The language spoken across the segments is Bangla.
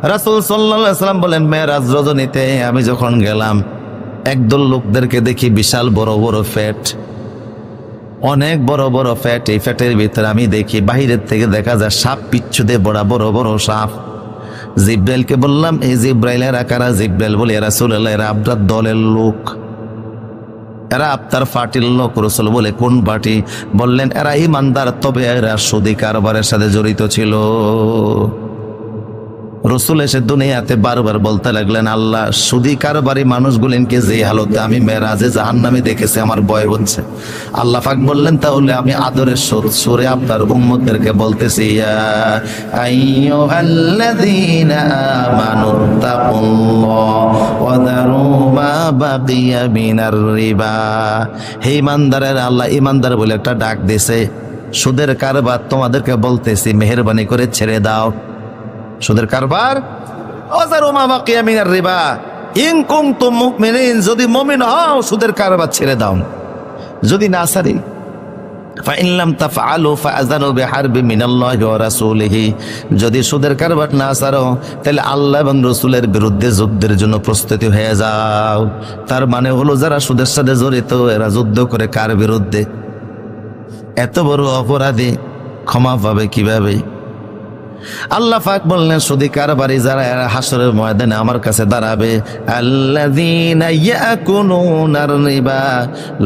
রাসূল সাল্লাল্লাহু আলাইহি ওয়াসাল্লাম বলেন, মেরাজ রজনীতে আমি যখন গেলাম, একদল লোকদেরকে দেখি বিশাল বড় বড় ফ্যাট, অনেক বড় বড় ফ্যাট। এই ফ্যাটের ভিতরে আমি দেখি বাহিরের থেকে দেখা যায় সাপ পিচ্ছুদে বড় বড় বড় সাপ। জিব্রাইলকে বললাম, এই জিব্রাইলেরা কারা? জিব্রাইল বলে, ইয়া রাসূলুল্লাহ, এরা আপনার দলের লোক, এরা আপনার পার্টির লোক। রাসূল বলে, কোন পার্টি? বললেন, এরা ঈমানদার, তবে এরা সুদী কারবারের সাথে জড়িত ছিল। রাসূল এসে দুনিয়াতে বারবার বলতে লাগলেন, আল্লাহ, সুদী কারবারি মানুষগুলিনকে যে হালতে আমি মেরাজে জাহান্নামে দেখেছি, আমার ভয় হচ্ছে। আল্লাহ পাক বললেন, তাহলে আমি আদরের সুরে আপনার উম্মতদেরকে বলতেছি, ইয়া আইয়ুহাল্লাযীনা আমানু তাকুল্লাহ ওয়া যারু মা বাকিয়া মিনার রিবা। হে ঈমানদারেরা, আল্লাহ ঈমানদার বলে একটা ডাক দিয়েছে, সুদের কারবার তোমাদেরকে বলতেছি, মেহেরবানি করে ছেড়ে দাও সুদের কারবার। ওয়াজারু মা বাকিয়া মিনার রিবা ইন কুনতুম মুমিনিন, যদি মুমিন হও সুদের কারবার ছেড়ে দাও। যদি না ছাড়ি, ফাইন লাম তাফআলু ফাআযানু বিহারবি মিনাল্লাহি ওয়া রাসূলিহি, যদি সুদের কারবার না ছাড়ো তাহলে আল্লাহ এবং রাসূলের বিরুদ্ধে যুদ্ধের জন্য প্রস্তুতি হয়ে যাও। তার মানে হলো যারা সুদের সাথে জড়িত এরা যুদ্ধ করে কার বিরুদ্ধে? এত বড় অপরাধী ক্ষমা পাবে কিভাবে? আল্লাহ পাক বললেন, সুদী কারবারি যারা, এরা হাসরের ময়দানে আমার কাছে দাঁড়াবে। আল্লাযীনা ইয়াকুলুনার রিবা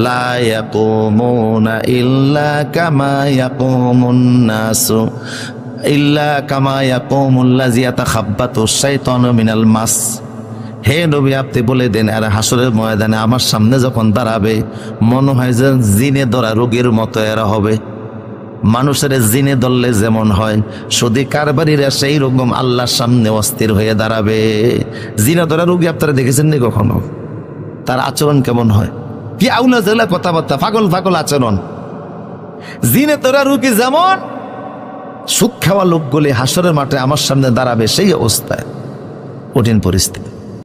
লা ইয়াকুমুনা ইল্লা কামা ইয়াকুমুল্লাযী ইয়াতাখাব্বাতুশ শাইতানু মিনাল মাস। হে নবী, আপনি বলে দেন, এরা হাসরের ময়দানে আমার সামনে যখন দাঁড়াবে, মনে হয় যে জিনে ধরা রোগীর মতো এরা হবে। মানুষের জিনে ধরলে যেমন হয়, সুদী কারবারিরা সেই রকম আল্লাহর সামনে অস্থির হয়ে দাঁড়াবে। জিনে ধরা রোগী আপনারা দেখেছেন নি কখনো? তার আচরণ কেমন হয়? কি আউলা জেলা কথাবার্তা, পাগল পাগল আচরণ। জিনে ধরা রোগী যেমন, সুদ খাওয়া লোকগুলি হাসরের মাঠে আমার সামনে দাঁড়াবে সেই অবস্থায়, কঠিন পরিস্থিতি।